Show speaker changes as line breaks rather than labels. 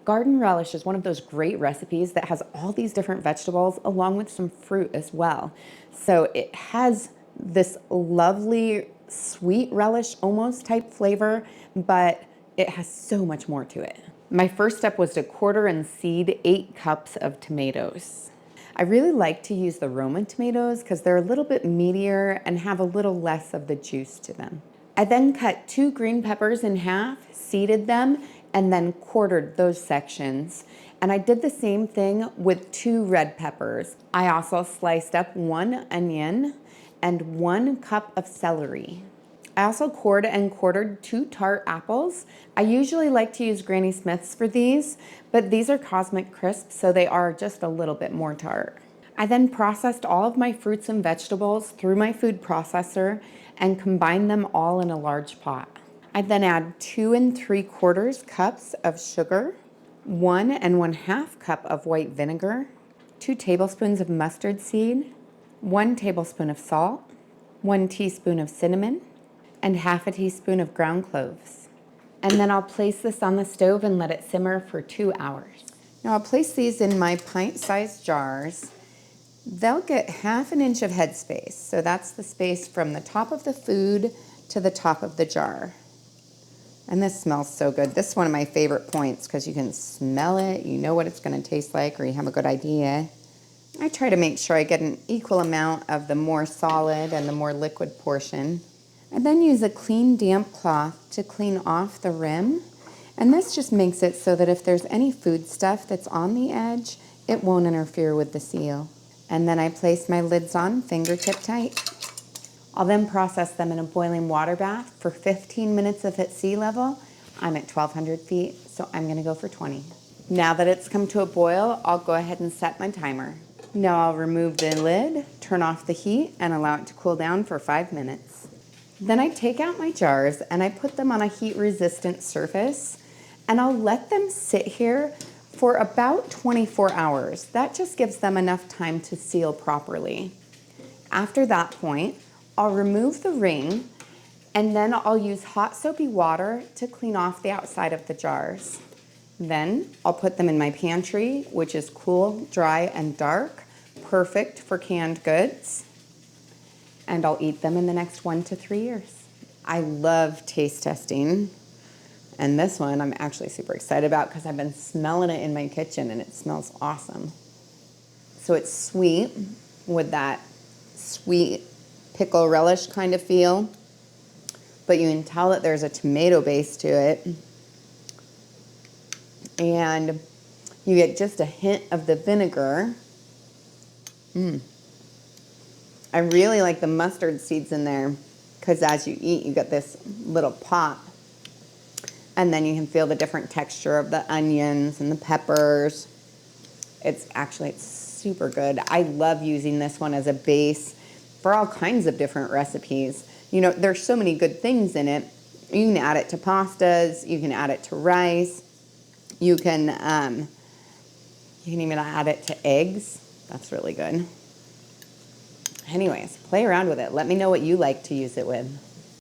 Garden relish is one of those great recipes that has all these different vegetables along with some fruit as well. So it has this lovely sweet relish almost type flavor, but it has so much more to it. My first step was to quarter and seed 8 cups of tomatoes. I really like to use the Roma tomatoes because they're a little bit meatier and have a little less of the juice to them. I then cut 2 green peppers in half, seeded them, and then quartered those sections. And I did the same thing with 2 red peppers. I also sliced up 1 onion and 1 cup of celery. I also cored and quartered 2 tart apples. I usually like to use Granny Smiths for these, but these are Cosmic Crisps, so they are just a little bit more tart. I then processed all of my fruits and vegetables through my food processor and combined them all in a large pot. I then add 2 3/4 cups of sugar, 1 1/2 cup of white vinegar, 2 tablespoons of mustard seed, 1 tablespoon of salt, 1 teaspoon of cinnamon, and 1/2 teaspoon of ground cloves. And then I'll place this on the stove and let it simmer for 2 hours. Now I'll place these in my pint-sized jars. They'll get 1/2 inch of headspace. So that's the space from the top of the food to the top of the jar. And this smells so good. This is one of my favorite points because you can smell it, you know what it's going to taste like, or you have a good idea. I try to make sure I get an equal amount of the more solid and the more liquid portion. I then use a clean, damp cloth to clean off the rim. And this just makes it so that if there's any food stuff that's on the edge, it won't interfere with the seal. And then I place my lids on fingertip tight. I'll then process them in a boiling water bath for 15 minutes if at sea level. I'm at 1,200 feet, so I'm gonna go for 20. Now that it's come to a boil, I'll go ahead and set my timer. Now I'll remove the lid, turn off the heat, and allow it to cool down for 5 minutes. Then I take out my jars and I put them on a heat-resistant surface, and I'll let them sit here for about 24 hours. That just gives them enough time to seal properly. After that point, I'll remove the ring, and then I'll use hot soapy water to clean off the outside of the jars. Then I'll put them in my pantry, which is cool, dry, and dark, perfect for canned goods. And I'll eat them in the next 1 to 3 years. I love taste testing. And this one I'm actually super excited about because I've been smelling it in my kitchen and it smells awesome. So it's sweet with that sweet pickle relish kind of feel, but you can tell that there's a tomato base to it. And you get just a hint of the vinegar. I really like the mustard seeds in there because as you eat, you get this little pop. And then you can feel the different texture of the onions and the peppers. It's super good. I love using this one as a base for all kinds of different recipes. You know, there's so many good things in it. You can add it to pastas, you can add it to rice, you can even add it to eggs. That's really good. Anyways, play around with it. Let me know what you like to use it with.